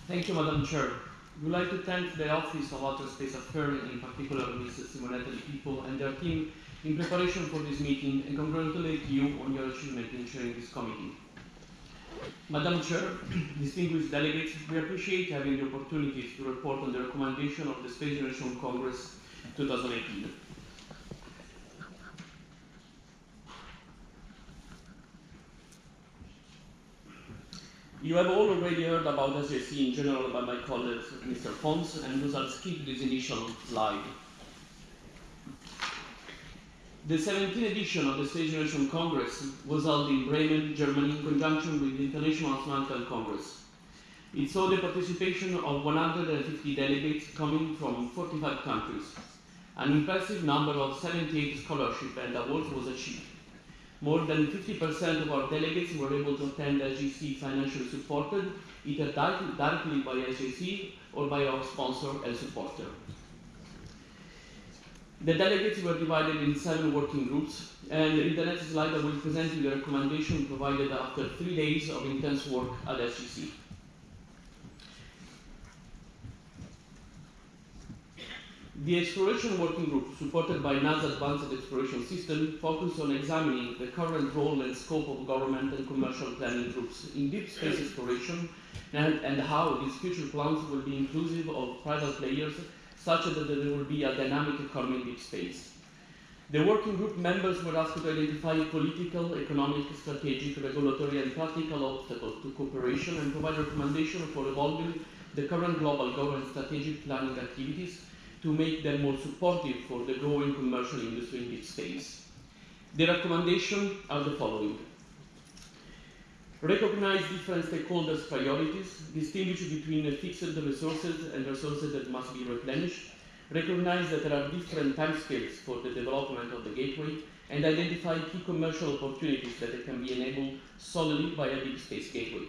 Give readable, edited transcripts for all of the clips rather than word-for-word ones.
Thank you, Madam Chair. We would like to thank the Office of Outer Space Affairs, and in particular Mrs. Emanuelli people and their team in preparation for this meeting, and congratulate you on your achievement in chairing this committee. Madam Chair, distinguished delegates, we appreciate having the opportunity to report on the recommendation of the Space Generation Congress 2018. You have all already heard about SGC in general by my colleague Mr. Fons, and thus I'll skip this initial slide. The 17th edition of the Space Generation Congress was held in Bremen, Germany, in conjunction with the International Astronautical Congress. It saw the participation of 150 delegates coming from 45 countries. An impressive number of 78 scholarships and awards was achieved. More than 50% of our delegates were able to attend SGC financially supported, either directly by SGC or by our sponsor and supporter. The delegates were divided in 7 working groups, and in the next slide I will present you the recommendation provided after 3 days of intense work at SGC. The Exploration Working Group, supported by NASA's Advanced Exploration System, focused on examining the current role and scope of government and commercial planning groups in deep space exploration and how these future plans will be inclusive of private players such that there will be a dynamic economy in deep space. The working group members were asked to identify political, economic, strategic, regulatory and practical obstacles to cooperation and provide recommendations for evolving the current global government strategic planning activities to make them more supportive for the growing commercial industry in deep space. The recommendations are the following. Recognize different stakeholders' priorities, distinguish between fixed resources and resources that must be replenished, recognize that there are different timescales for the development of the gateway, and identify key commercial opportunities that can be enabled solely by a deep space gateway.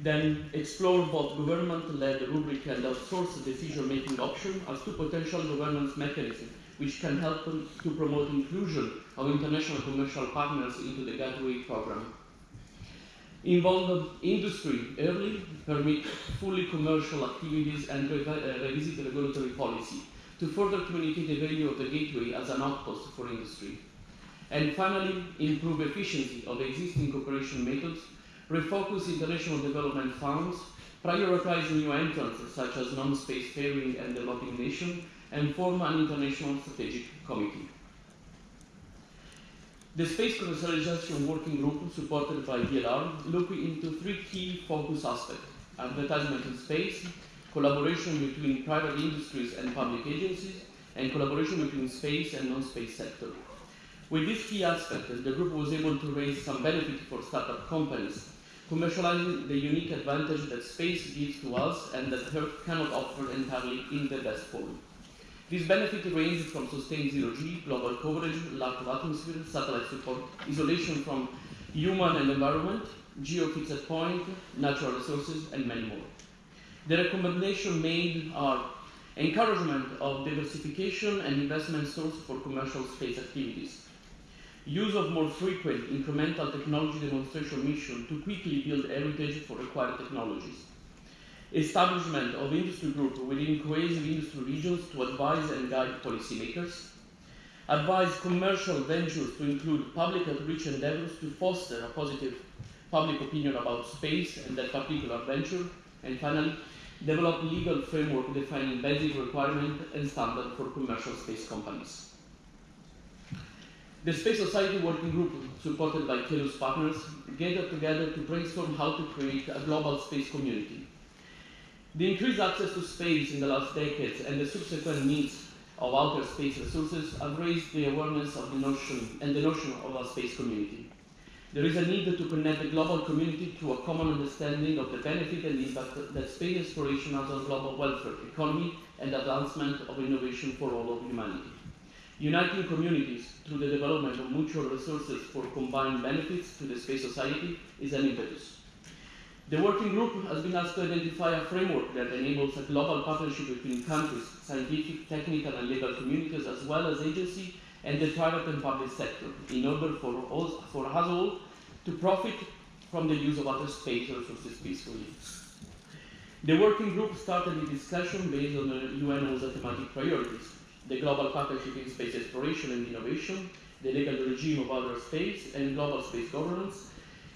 Then explore both government-led rubric and outsourced decision-making options as two potential governance mechanisms which can help to promote inclusion of international commercial partners into the gateway program. Involve industry early, permit fully commercial activities and revisit regulatory policy to further communicate the value of the gateway as an outpost for industry. And finally, improve efficiency of existing cooperation methods, refocus international development funds, prioritize new entrants such as non-space faring and developing nations, and form an international strategic committee. The Space Commercialization Working Group, supported by DLR, looked into 3 key focus aspects: advertisement in space, collaboration between private industries and public agencies, and collaboration between space and non-space sector. With these key aspects, the group was able to raise some benefit for startup companies, commercializing the unique advantage that space gives to us and that Earth cannot offer entirely in the best form. This benefit ranges from sustained zero-G, global coverage, lack of atmosphere, satellite support, isolation from human and environment, geo-fixed point, natural resources, and many more. The recommendations made are encouragement of diversification and investment source for commercial space activities, use of more frequent incremental technology demonstration mission to quickly build heritage for required technologies, establishment of industry groups within cohesive industry regions to advise and guide policymakers, advise commercial ventures to include public outreach endeavors to foster a positive public opinion about space and that particular venture, and finally, develop legal framework defining basic requirements and standards for commercial space companies. The Space Society Working Group, supported by Kelus partners, gathered together to brainstorm how to create a global space community. The increased access to space in the last decades and the subsequent needs of outer space resources have raised the awareness of the notion of a space community. There is a need to connect the global community to a common understanding of the benefit and impact that space exploration has on global welfare, economy, and advancement of innovation for all of humanity. Uniting communities through the development of mutual resources for combined benefits to the space society is an impetus. The working group has been asked to identify a framework that enables a global partnership between countries, scientific, technical, and legal communities, as well as agencies and the private and public sector, in order for us all to profit from the use of outer space resources peacefully. The working group started the discussion based on the UNO's thematic priorities: the global partnership in space exploration and innovation, the legal regime of outer space, and global space governance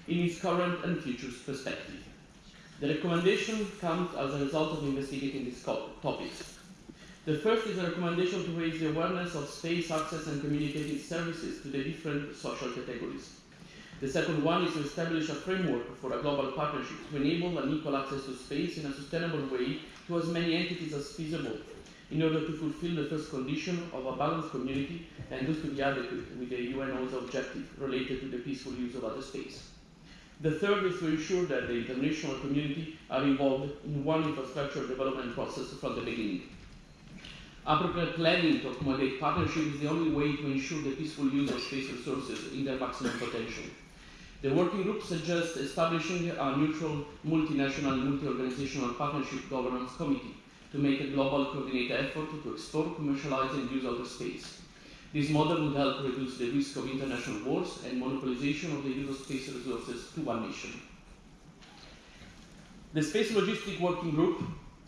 in its current and future perspective. The recommendation comes as a result of investigating these topics. The first is a recommendation to raise the awareness of space access and communicated services to the different social categories. The second one is to establish a framework for a global partnership to enable an equal access to space in a sustainable way to as many entities as feasible, in order to fulfill the first condition of a balanced community and thus to be adequate with the UNO's objective related to the peaceful use of outer space. The third is to ensure that the international community are involved in one infrastructure development process from the beginning. Appropriate planning to accommodate partnership is the only way to ensure the peaceful use of space resources in their maximum potential. The working group suggests establishing a neutral, multinational, multi-organizational partnership governance committee to make a global coordinated effort to explore, commercialize, and use outer space. This model would help reduce the risk of international wars and monopolization of the use of space resources to one nation. The Space Logistic Working Group,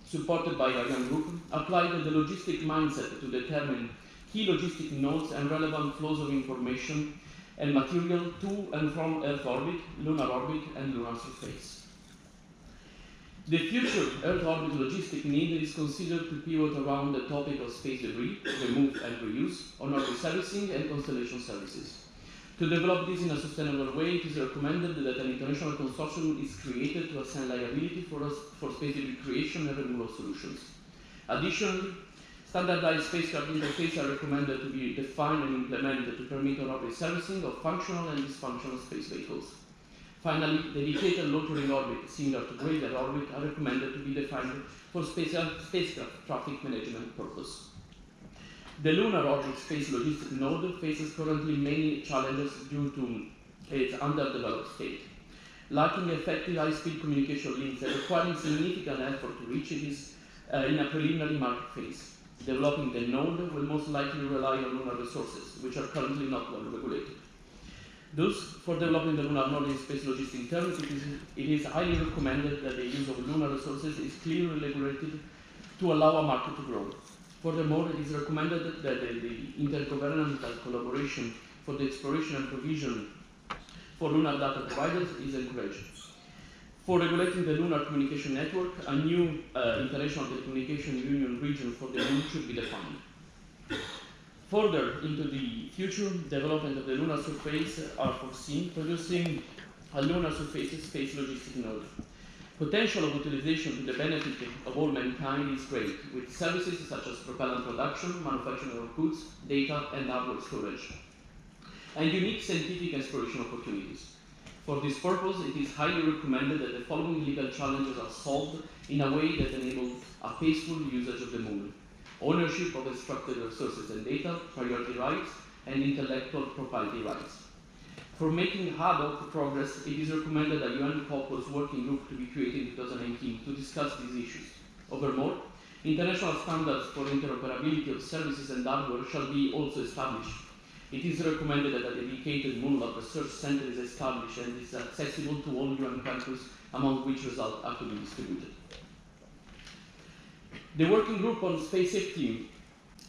supported by a young group, applied the logistic mindset to determine key logistic nodes and relevant flows of information and material to and from Earth orbit, lunar orbit, and lunar surface. The future Earth orbit logistic need is considered to pivot around the topic of space debris, remove and reuse, on-orbit servicing, and constellation services. To develop this in a sustainable way, it is recommended that an international consortium is created to assign liability for space debris creation and removal solutions. Additionally, standardized spacecraft interfaces are recommended to be defined and implemented to permit on-orbit servicing of functional and dysfunctional space vehicles. Finally, dedicated loitering orbit, similar to greater orbit, are recommended to be defined for spacecraft traffic management purpose. The lunar orbit space logistic node faces currently many challenges due to its underdeveloped state. Lacking effective high-speed communication links and requiring significant effort to reach it is in a preliminary market phase. Developing the node will most likely rely on lunar resources, which are currently not well regulated. Thus, for developing the lunar node in space logistic terms, it is highly recommended that the use of lunar resources is clearly regulated to allow a market to grow. Furthermore, it is recommended that the intergovernmental collaboration for the exploration and provision for lunar data providers is encouraged. For regulating the lunar communication network, a new international telecommunication union region for the moon should be defined. Further into the future development of the lunar surface are foreseen, producing a lunar surface space logistic node. Potential of utilization to the benefit of all mankind is great, with services such as propellant production, manufacturing of goods, data, and hardware storage, and unique scientific exploration opportunities. For this purpose, it is highly recommended that the following legal challenges are solved in a way that enables a peaceful usage of the moon: ownership of extracted resources and data, priority rights, and intellectual property rights. For making ad hoc progress, it is recommended a UN COPUOS working group to be created in 2019 to discuss these issues. Furthermore, international standards for interoperability of services and hardware shall be also established. It is recommended that a dedicated Moonlab research center is established and is accessible to all UN countries, among which results are to be distributed. The working group on space safety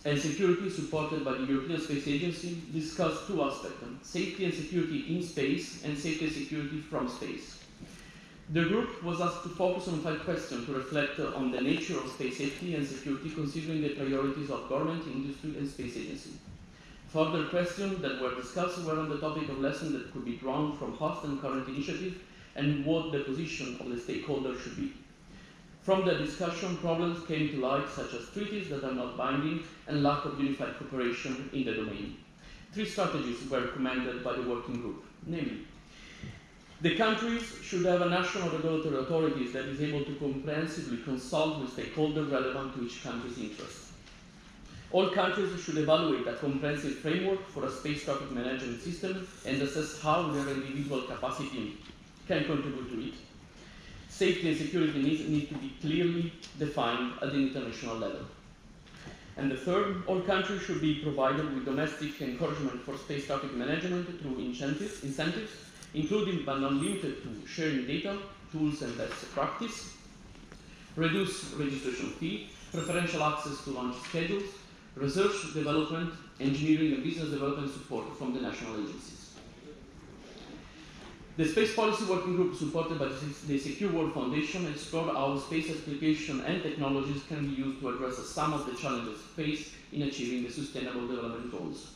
and security, supported by the European Space Agency, discussed two aspects: safety and security in space and safety and security from space. The group was asked to focus on 5 questions to reflect on the nature of space safety and security, considering the priorities of government, industry, and space agency. Further questions that were discussed were on the topic of lessons that could be drawn from past and current initiatives and what the position of the stakeholders should be. From the discussion, problems came to light, such as treaties that are not binding and lack of unified cooperation in the domain. 3 strategies were recommended by the working group, namely, the countries should have a national regulatory authority that is able to comprehensively consult with stakeholders relevant to each country's interests. All countries should evaluate a comprehensive framework for a space traffic management system and assess how their individual capacity can contribute to it. Safety and security needs need to be clearly defined at the international level. And the third, all countries should be provided with domestic encouragement for space traffic management through incentives, including but not limited to sharing data, tools, and best practice. reduced registration fee, preferential access to launch schedules, research, development, engineering and business development support from the national agencies. The Space Policy Working Group, supported by the Secure World Foundation, explored how space application and technologies can be used to address some of the challenges faced in achieving the Sustainable Development Goals.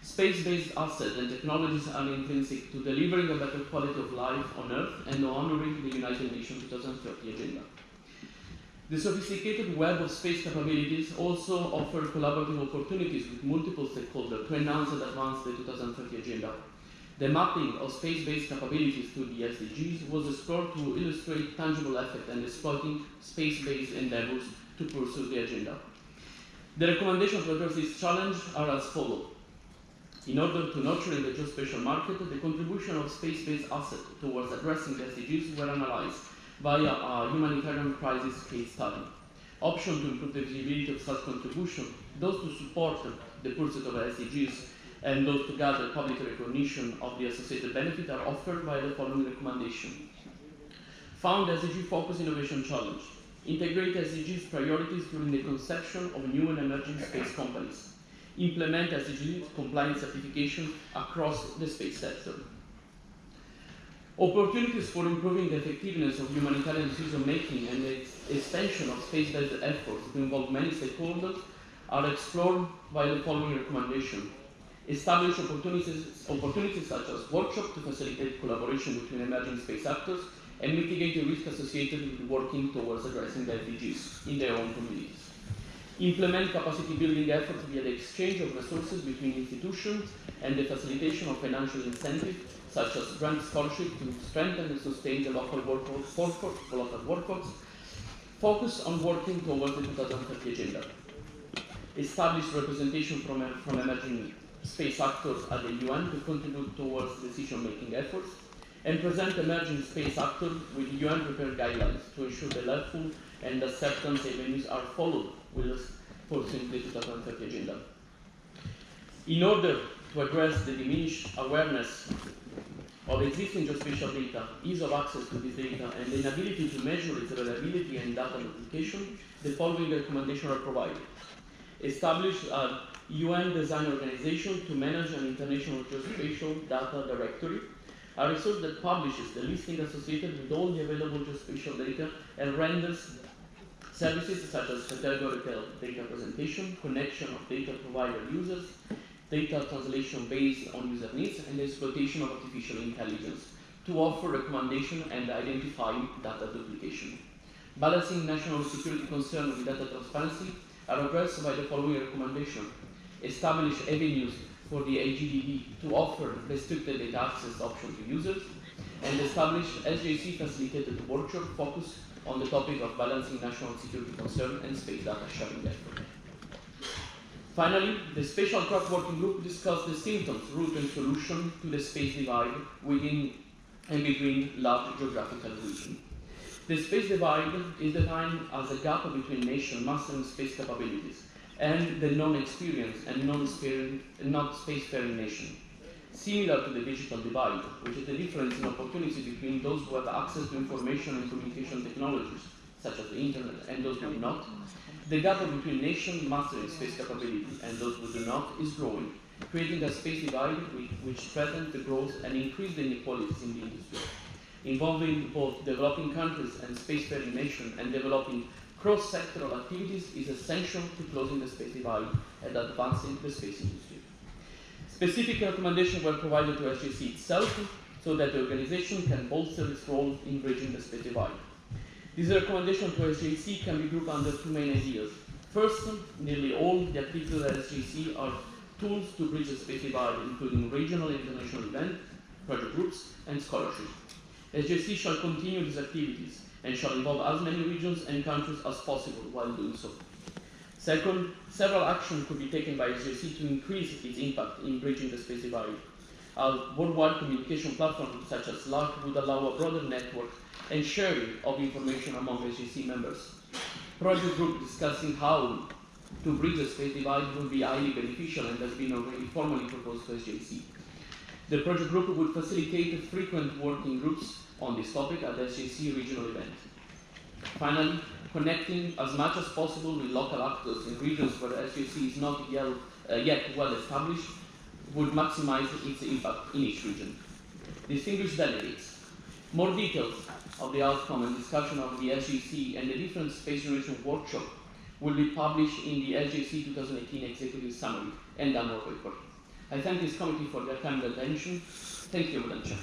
Space-based assets and technologies are intrinsic to delivering a better quality of life on Earth and honoring the United Nations 2030 agenda. The sophisticated web of space capabilities also offer collaborative opportunities with multiple stakeholders to enhance and advance the 2030 agenda. The mapping of space-based capabilities to the SDGs was explored to illustrate tangible effect and exploiting space-based endeavors to pursue the agenda. The recommendations to address this challenge are as follows. In order to nurture the geospatial market, the contribution of space-based assets towards addressing the SDGs were analyzed via a humanitarian crisis case study. Options to improve the visibility of such contribution, those to support the pursuit of SDGs, and those to gather public recognition of the associated benefit are offered by the following recommendation. Found SDG Focus Innovation Challenge. Integrate SDGs priorities during the conception of new and emerging space companies. Implement SDG compliance certification across the space sector. Opportunities for improving the effectiveness of humanitarian decision-making and the extension of space-based efforts to involve many stakeholders are explored by the following recommendation. Establish opportunities such as workshops to facilitate collaboration between emerging space actors and mitigate the risk associated with working towards addressing the SDGs in their own communities. Implement capacity building efforts via the exchange of resources between institutions and the facilitation of financial incentives such as grant scholarship to strengthen and sustain the local workforce. Focus on working towards the 2030 agenda. Establish representation from emerging space actors at the UN to contribute towards decision-making efforts, and present emerging space actors with UN-prepared guidelines to ensure the lawful and acceptance avenues are followed with pursuing the 2030 agenda. In order to address the diminished awareness of existing geospatial data, ease of access to this data, and the inability to measure its reliability and data duplication, the following recommendations are provided. Establish a UN design organization to manage an international geospatial data directory, a resource that publishes the listing associated with all the available geospatial data and renders services such as categorical data presentation, connection of data provider users, data translation based on user needs, and the exploitation of artificial intelligence to offer recommendation and identify data duplication. Balancing national security concerns with data transparency are addressed by the following recommendation. Establish avenues for the AGDD to offer restricted data access option to users, and establish SGC facilitated workshop focused on the topic of balancing national security concern and space data sharing effort. Finally, the Spatial Track Working Group discussed the symptoms, root and solution to the space divide within and between large geographical regions. The space divide is defined as a gap between nations mastering space capabilities and the non-experienced and non-spacefaring nation. Similar to the digital divide, which is the difference in opportunities between those who have access to information and communication technologies, such as the internet, and those who do not, the gap between nations mastering space capability and those who do not is growing, creating a space divide which threatens the growth and increase the inequalities in the industry, involving both developing countries and spacefaring nations and developing cross-sectoral activities is essential to closing the space divide and advancing the space industry. Specific recommendations were provided to SGC itself so that the organization can bolster its role in bridging the space divide. These recommendations to SGC can be grouped under two main ideas. First, nearly all the activities at SGC are tools to bridge the space divide, including regional and international events, project groups, and scholarship. SGC shall continue these activities and shall involve as many regions and countries as possible while doing so. Second, several actions could be taken by SGC to increase its impact in bridging the space divide. A worldwide communication platform such as SLAC would allow a broader network and sharing of information among SGC members. Project group discussing how to bridge the space divide will be highly beneficial and has been already formally proposed to SGC. The project group would facilitate frequent working groups on this topic at the SGC regional event. Finally, connecting as much as possible with local actors in regions where SGC is not yet well established would maximize its impact in each region. Distinguished delegates, more details of the outcome and discussion of the SGC and the different space generation workshop will be published in the SGC 2018 Executive Summary and Annual Report. I thank this committee for their kind attention. Thank you, Madam Chair.